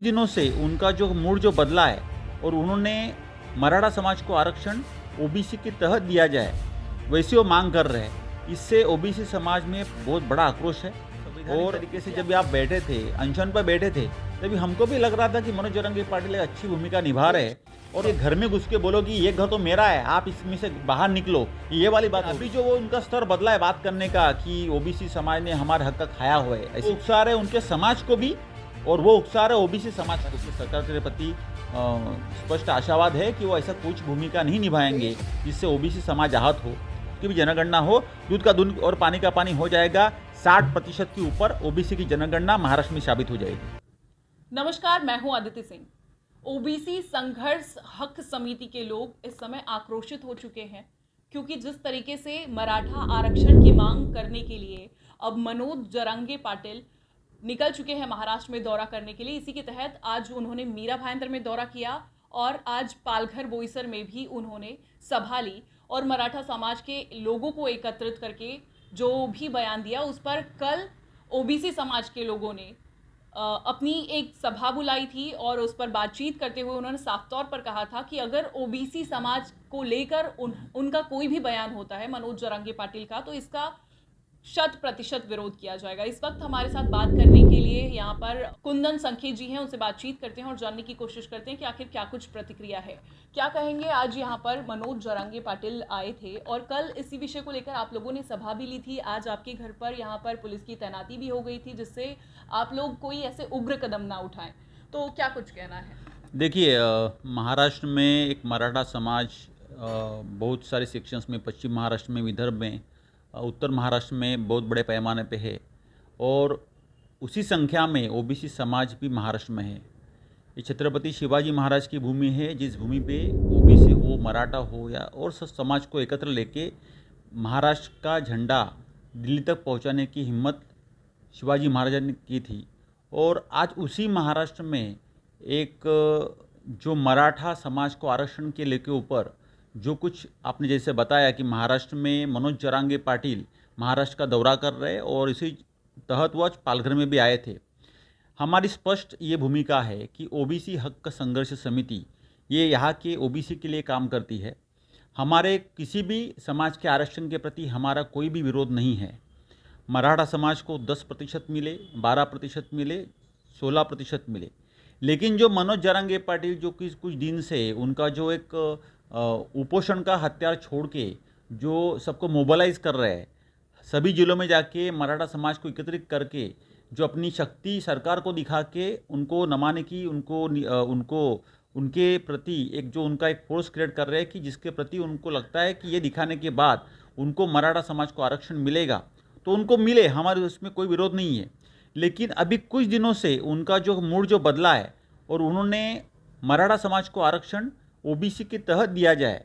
दिनों से उनका जो मूड जो बदला है और उन्होंने मराठा समाज को आरक्षण ओबीसी के तहत दिया जाए, वैसे वो मांग कर रहे हैं। इससे ओबीसी समाज में बहुत बड़ा आक्रोश है। और तरीके से जब आप बैठे थे, अनशन पर बैठे थे, तभी हमको भी लग रहा था कि मनोज जोरंगी पाटिल एक अच्छी भूमिका निभा रहे हैं। और ये घर में घुस के बोलो कि ये घर तो मेरा है, आप इसमें से बाहर निकलो, ये वाली बात। अभी जो वो उनका स्तर बदला है बात करने का कि ओबीसी समाज ने हमारे हक का खाया हुआ है, ऐसे उकसा रहे उनके समाज को भी, और वो उकसा रहे ओबीसी समाज को। सरकार के प्रति स्पष्ट आशावाद है कि वो ऐसा कुछ भूमिका नहीं निभाएंगे जिससे ओबीसी समाज आहत हो, की भी जनगणना हो, दूध का दूध और पानी का पानी हो जाएगा। 60% के ऊपर ओबीसी की जनगणना महाराष्ट्र में साबित हो जाएगी। नमस्कार, मैं हूं अदिति सिंह। ओबीसी संघर्ष हक समिति के लोग इस समय आक्रोशित हो चुके हैं क्योंकि जिस तरीके से मराठा आरक्षण की मांग करने के लिए अब मनोज जोरंगी पाटिल निकल चुके हैं महाराष्ट्र में दौरा करने के लिए। इसी के तहत आज उन्होंने मीरा भाईंदर में दौरा किया और आज पालघर बोईसर में भी उन्होंने सभा ली और मराठा समाज के लोगों को एकत्रित करके जो भी बयान दिया उस पर कल ओबीसी समाज के लोगों ने अपनी एक सभा बुलाई थी और उस पर बातचीत करते हुए उन्होंने साफ तौर पर कहा था कि अगर ओबीसी समाज को लेकर उनका कोई भी बयान होता है मनोज जोरंगी पाटिल का, तो इसका 100% विरोध किया जाएगा। इस वक्त हमारे साथ बात करने के लिए यहाँ पर कुंदन संखे जी हैं, उनसे बातचीत करते हैं और जानने की कोशिश करते हैं कि आखिर क्या कुछ प्रतिक्रिया है, क्या कहेंगे। आज यहाँ पर मनोज जोरंगी पाटिल आए थे और कल इसी विषय को लेकर आप लोगों ने सभा भी ली थी। आज आपके घर पर यहाँ पर पुलिस की तैनाती भी हो गई थी जिससे आप लोग कोई ऐसे उग्र कदम ना उठाएं, तो क्या कुछ कहना है? देखिए, महाराष्ट्र में एक मराठा समाज बहुत सारे सेक्शंस में, पश्चिम महाराष्ट्र में, विदर्भ में, उत्तर महाराष्ट्र में बहुत बड़े पैमाने पे है और उसी संख्या में ओबीसी समाज भी महाराष्ट्र में है। ये छत्रपति शिवाजी महाराज की भूमि है, जिस भूमि पे ओबीसी हो, मराठा हो या और सब समाज को एकत्र लेके महाराष्ट्र का झंडा दिल्ली तक पहुंचाने की हिम्मत शिवाजी महाराज ने की थी। और आज उसी महाराष्ट्र में एक जो मराठा समाज को आरक्षण के लेके ऊपर जो कुछ आपने जैसे बताया कि महाराष्ट्र में मनोज जोरंगी पाटिल महाराष्ट्र का दौरा कर रहे हैं और इसी तहत वह पालघर में भी आए थे। हमारी स्पष्ट ये भूमिका है कि ओबीसी हक संघर्ष समिति ये यहाँ के ओबीसी के लिए काम करती है। हमारे किसी भी समाज के आरक्षण के प्रति हमारा कोई भी विरोध नहीं है। मराठा समाज को 10% मिले, 12% मिले, 16% मिले, लेकिन जो मनोज जोरंगी पाटिल जो कुछ दिन से उनका जो एक उपोषण का हथियार छोड़ के जो सबको मोबिलाइज कर रहे हैं, सभी जिलों में जाके मराठा समाज को एकत्रित करके जो अपनी शक्ति सरकार को दिखा के उनको नमाने की, उनको उनके प्रति एक जो उनका एक फोर्स क्रिएट कर रहे हैं कि जिसके प्रति उनको लगता है कि ये दिखाने के बाद उनको मराठा समाज को आरक्षण मिलेगा तो उनको मिले, हमारे उसमें कोई विरोध नहीं है। लेकिन अभी कुछ दिनों से उनका जो मूड जो बदला है और उन्होंने मराठा समाज को आरक्षण ओबीसी के तहत दिया जाए,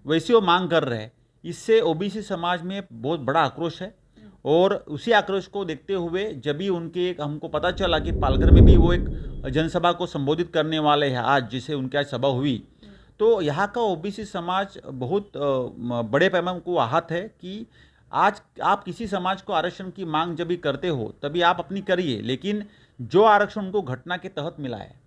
वैसे वो मांग कर रहे हैं। इससे ओबीसी समाज में बहुत बड़ा आक्रोश है और उसी आक्रोश को देखते हुए जब भी उनके हमको पता चला कि पालघर में भी वो एक जनसभा को संबोधित करने वाले हैं आज, जिसे उनकी आज सभा हुई, तो यहाँ का ओबीसी समाज बहुत बड़े पैमाने को आहत है कि आज आप किसी समाज को आरक्षण की मांग जब भी करते हो तभी आप अपनी करिए, लेकिन जो आरक्षण उनको घटना के तहत मिला है,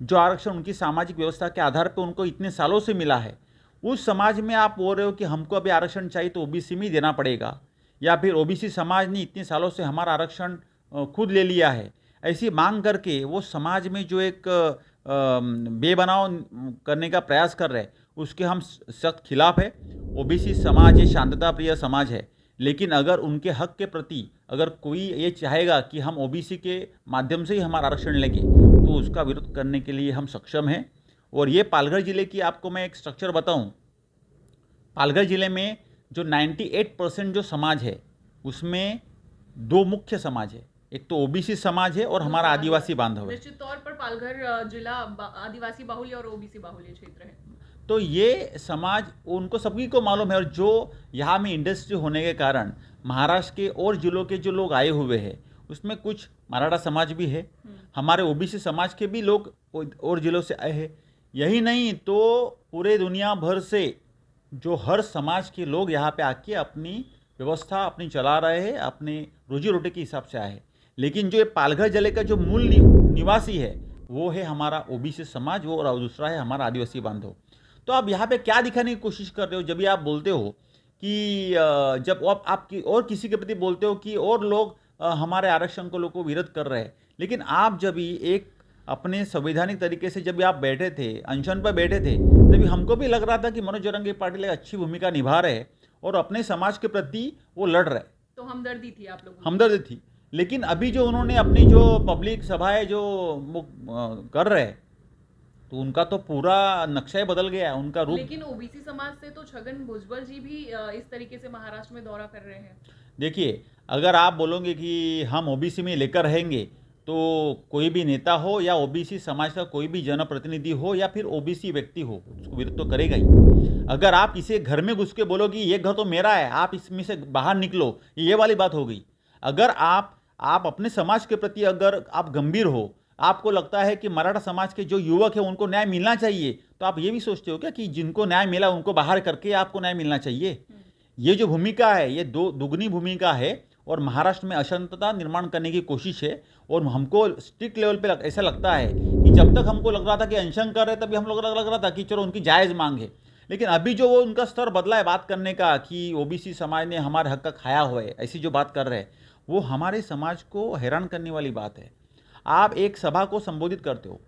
जो आरक्षण उनकी सामाजिक व्यवस्था के आधार पर उनको इतने सालों से मिला है, उस समाज में आप बोल रहे हो कि हमको अभी आरक्षण चाहिए तो ओबीसी में ही देना पड़ेगा, या फिर ओबीसी समाज ने इतने सालों से हमारा आरक्षण खुद ले लिया है, ऐसी मांग करके वो समाज में जो एक बेबनाव करने का प्रयास कर रहे हैं उसके हम सख्त खिलाफ है। ओबीसी समाज ये शांतता प्रिय समाज है, लेकिन अगर उनके हक के प्रति अगर कोई ये चाहेगा कि हम ओबीसी के माध्यम से ही हमारा आरक्षण लेंगे तो उसका विरोध करने के लिए हम सक्षम हैं। और ये पालघर ज़िले की आपको मैं एक स्ट्रक्चर बताऊं, पालघर ज़िले में जो 98% जो समाज है उसमें दो मुख्य समाज है, एक तो ओबीसी समाज है और हमारा आदिवासी बांधव है। निश्चित तौर पर पालघर जिला आदिवासी बाहुल्य और ओबीसी बाहुल्य क्षेत्र है। तो ये समाज उनको सभी को मालूम है और जो यहाँ में इंडस्ट्री होने के कारण महाराष्ट्र के और जिलों के जो लोग आए हुए हैं उसमें कुछ मराठा समाज भी है, हमारे ओबीसी समाज के भी लोग और जिलों से आए हैं। यही नहीं तो पूरे दुनिया भर से जो हर समाज के लोग यहाँ पे आके अपनी व्यवस्था अपनी चला रहे हैं, अपने रोजी रोटी के हिसाब से आए हैं। लेकिन जो ये पालघर जिले का जो मूल निवासी है वो है हमारा ओबीसी समाज, वो और दूसरा है हमारा आदिवासी बांधव। तो आप यहाँ पे क्या दिखाने की कोशिश कर रहे हो जब भी आप बोलते हो कि जब आप और किसी के प्रति बोलते हो कि और लोग हमारे आरक्षण को लोग को विरोध कर रहे हैं, लेकिन आप जब भी एक अपने संवैधानिक तरीके से जब भी आप बैठे थे, अनशन पर बैठे थे, तभी हमको भी लग रहा था कि मनोज जरंगी पाटिल एक अच्छी भूमिका निभा रहे हैं और अपने समाज के प्रति वो लड़ रहे। तो हमदर्दी थी आप लोगों की? हमदर्दी थी। लेकिन अभी जो उन्होंने अपनी जो पब्लिक सभाएं जो वो कर रहे हैं, तो उनका तो पूरा नक्शा ही बदल गया है, उनका रूप। लेकिन ओबीसी समाज से तो छगन भुजबल जी भी इस तरीके से महाराष्ट्र में दौरा कर रहे हैं। देखिए, अगर आप बोलोगे कि हम ओबीसी में लेकर रहेंगे, तो कोई भी नेता हो या ओबीसी समाज का कोई भी जनप्रतिनिधि हो या फिर ओबीसी व्यक्ति हो, उसको विरोध तो करेगा ही। अगर आप किसी घर में घुस के बोलोगे ये घर तो मेरा है, आप इसमें से बाहर निकलो, ये वाली बात हो गई। अगर आप अपने समाज के प्रति अगर आप गंभीर हो, आपको लगता है कि मराठा समाज के जो युवक हैं उनको न्याय मिलना चाहिए, तो आप ये भी सोचते हो क्या कि जिनको न्याय मिला उनको बाहर करके आपको न्याय मिलना चाहिए? ये जो भूमिका है ये दुगनी भूमिका है और महाराष्ट्र में अशांतता निर्माण करने की कोशिश है। और हमको स्ट्रिक्ट लेवल पे ऐसा लगता है कि जब तक हमको लग रहा था कि अनशन कर रहे तभी हम लोग लग रहा था कि चलो उनकी जायज़ मांग है, लेकिन अभी जो वो उनका स्तर बदला है बात करने का कि ओबीसी समाज ने हमारे हक का खाया हुआ है, ऐसी जो बात कर रहे हैं, वो हमारे समाज को हैरान करने वाली बात है। आप एक सभा को संबोधित करते हो,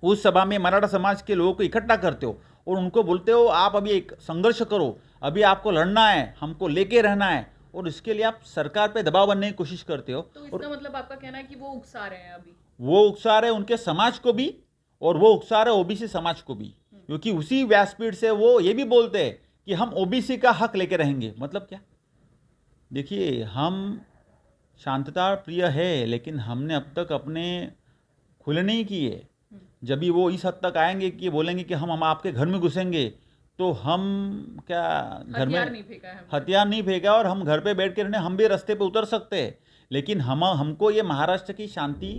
उस सभा में मराठा समाज के लोगों को इकट्ठा करते हो और उनको बोलते हो आप अभी एक संघर्ष करो, अभी आपको लड़ना है, हमको लेके रहना है, और इसके लिए आप सरकार पे दबाव बनने की कोशिश करते हो। तो इसका मतलब आपका कहना है कि वो उकसा रहे हैं अभी? वो उकसा रहे उनके समाज को भी और वो उकसा रहे ओबीसी समाज को भी, क्योंकि उसी व्यासपीठ से वो ये भी बोलते हैं कि हम ओबीसी का हक लेके रहेंगे। मतलब क्या? देखिए, हम शांतता प्रिय है, लेकिन हमने अब तक अपने खुले नहीं किए। जब भी वो इस हद तक आएंगे कि बोलेंगे कि हम आपके घर में घुसेंगे, तो हम क्या घर में हथियार नहीं फेंका और हम घर पे बैठ के रहने, हम भी रास्ते पे उतर सकते हैं, लेकिन हमको ये महाराष्ट्र की शांति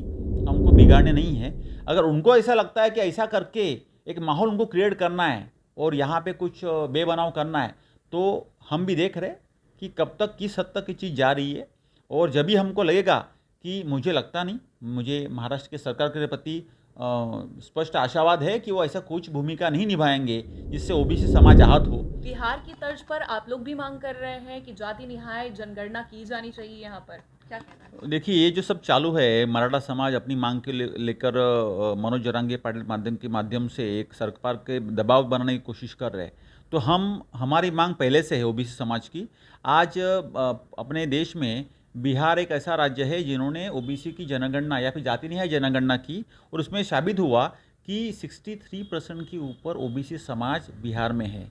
हमको बिगाड़ने नहीं है। अगर उनको ऐसा लगता है कि ऐसा करके एक माहौल उनको क्रिएट करना है और यहाँ पे कुछ बेबनाव करना है, तो हम भी देख रहे कि कब तक किस हद तक ये चीज़ जा रही है। और जब भी हमको लगेगा कि मुझे लगता नहीं, मुझे महाराष्ट्र के सरकार के प्रति स्पष्ट आशावाद है कि वो ऐसा कुछ भूमिका नहीं निभाएंगे जिससे ओबीसी समाज आहत हो। बिहार की तर्ज पर आप लोग भी मांग कर रहे हैं कि जाति निहाय जनगणना की जानी चाहिए, यहाँ पर क्या कहना है? देखिए, ये जो सब चालू है, मराठा समाज अपनी मांग के लेकर मनोज जरांगे पाटिल के माध्यम से एक सरकार के दबाव बनाने की कोशिश कर रहे हैं। तो हमारी मांग पहले से है ओबीसी समाज की। आज अपने देश में बिहार एक ऐसा राज्य है जिन्होंने ओबीसी की जनगणना या फिर जाति न्याय जनगणना की, और उसमें साबित हुआ कि 63% के ऊपर ओबीसी समाज बिहार में है।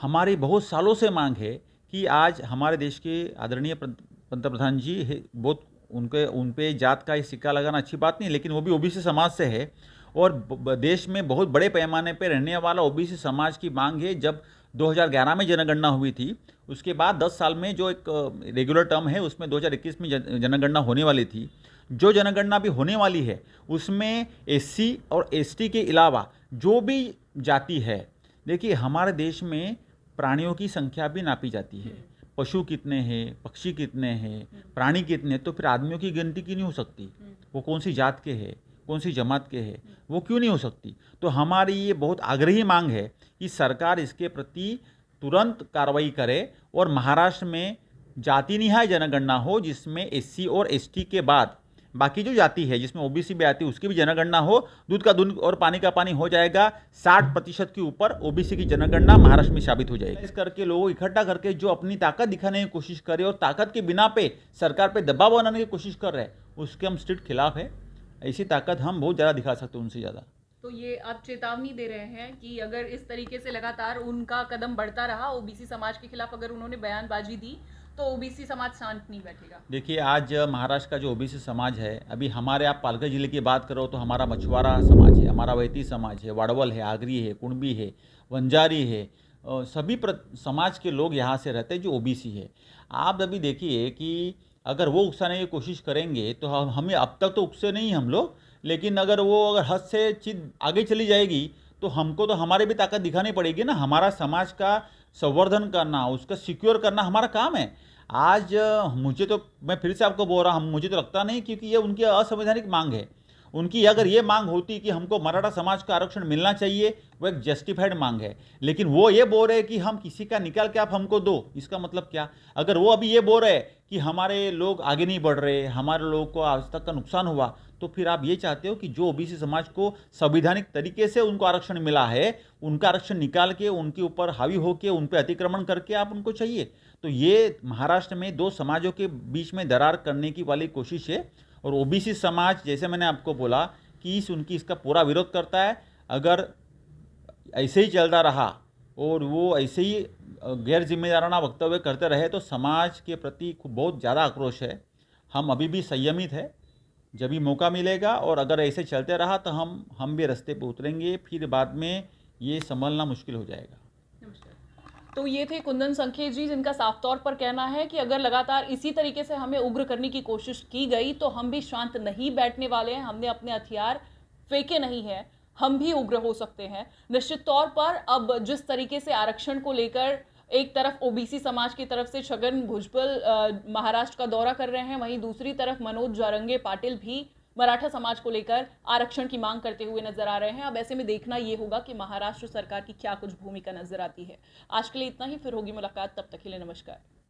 हमारी बहुत सालों से मांग है कि आज हमारे देश के आदरणीय पंतप्रधान जी बहुत उन पे जात का सिक्का लगाना अच्छी बात नहीं, लेकिन वो भी ओबीसी समाज से है और देश में बहुत बड़े पैमाने पर रहने वाला ओबीसी समाज की मांग है। जब 2011 में जनगणना हुई थी, उसके बाद 10 साल में जो एक रेगुलर टर्म है उसमें 2021 में जनगणना होने वाली थी। जो जनगणना भी होने वाली है उसमें एससी और एसटी के अलावा जो भी जाति है, देखिए हमारे देश में प्राणियों की संख्या भी नापी जाती है। पशु कितने हैं, पक्षी कितने हैं, प्राणी कितने, तो फिर आदमियों की गिनती क्यों नहीं हो सकती? वो कौन सी जात के हैं, कौन सी जमात के हैं, वो क्यों नहीं हो सकती? तो हमारी ये बहुत आग्रही मांग है कि सरकार इसके प्रति तुरंत कार्रवाई करे और महाराष्ट्र में जाति निहाय जनगणना हो, जिसमें एससी और एसटी के बाद बाकी जो जाति है जिसमें ओबीसी भी आती है उसकी भी जनगणना हो। दूध का दूध और पानी का पानी हो जाएगा। 60% के ऊपर ओबीसी की जनगणना महाराष्ट्र में साबित हो जाएगी। इस करके लोगों इकट्ठा करके जो अपनी ताकत दिखाने की कोशिश करे और ताकत के बिना पे सरकार पे दबाव बनाने की कोशिश कर रहे हैं, उसके हम स्ट्रिक्ट खिलाफ है। ऐसी ताकत हम बहुत ज़्यादा दिखा सकते हैं, उनसे ज़्यादा। तो ये आप चेतावनी दे रहे हैं कि अगर इस तरीके से लगातार उनका कदम बढ़ता रहा, ओबीसी समाज के खिलाफ अगर उन्होंने बयानबाजी दी, तो ओबीसी समाज शांत नहीं बैठेगा। देखिए, आज महाराष्ट्र का जो ओबीसी समाज है, अभी हमारे आप पालघर जिले की बात करो तो हमारा मछुआरा समाज है, हमारा वैती समाज है, वाड़वल है, आगरी है, कुणबी है, वंजारी है, सभी समाज के लोग यहाँ से रहते हैं जो ओबीसी है। आप अभी देखिए कि अगर वो उकसाने की कोशिश करेंगे तो हमें अब तक तो उकसे नहीं हम लोग, लेकिन अगर हद से चीज़ आगे चली जाएगी तो हमको तो हमारे भी ताकत दिखानी पड़ेगी ना। हमारा समाज का संवर्धन करना, उसका सिक्योर करना हमारा काम है। आज मैं फिर से आपको बोल रहा हूँ, मुझे तो लगता नहीं, क्योंकि ये उनकी असंवैधानिक मांग है उनकी अगर ये मांग होती कि हमको मराठा समाज का आरक्षण मिलना चाहिए, वो एक जस्टिफाइड मांग है। लेकिन वो ये बोल रहे कि हम किसी का निकाल के आप हमको दो, इसका मतलब क्या? अगर वो अभी ये बोल रहे कि हमारे लोग आगे नहीं बढ़ रहे, हमारे लोगों को आज तक का नुकसान हुआ, तो फिर आप ये चाहते हो कि जो ओबीसी समाज को संवैधानिक तरीके से उनको आरक्षण मिला है, उनका आरक्षण निकाल के उनके ऊपर हावी होकर उन पर अतिक्रमण करके आप उनको चाहिए? तो ये महाराष्ट्र में दो समाजों के बीच में दरार करने की वाली कोशिश है। और ओबीसी समाज, जैसे मैंने आपको बोला कि इसका पूरा विरोध करता है। अगर ऐसे ही चलता रहा और वो ऐसे ही गैर जिम्मेदाराना वक्तव्य करते रहे तो समाज के प्रति बहुत ज़्यादा आक्रोश है। हम अभी भी संयमित है, जब भी मौका मिलेगा, और अगर ऐसे चलते रहा तो हम भी रास्ते पे उतरेंगे, फिर बाद में ये संभलना मुश्किल हो जाएगा। तो ये थे कुंदन संखेत जी, जिनका साफ तौर पर कहना है कि अगर लगातार इसी तरीके से हमें उग्र करने की कोशिश की गई तो हम भी शांत नहीं बैठने वाले हैं। हमने अपने हथियार फेंके नहीं हैं, हम भी उग्र हो सकते हैं। निश्चित तौर पर अब जिस तरीके से आरक्षण को लेकर एक तरफ ओबीसी समाज की तरफ से छगन भुजबल महाराष्ट्र का दौरा कर रहे हैं, वहीं दूसरी तरफ मनोज जारंगे पाटिल भी मराठा समाज को लेकर आरक्षण की मांग करते हुए नजर आ रहे हैं। अब ऐसे में देखना यह होगा कि महाराष्ट्र सरकार की क्या कुछ भूमिका नजर आती है। आज के लिए इतना ही, फिर होगी मुलाकात, तब तक के लिए नमस्कार।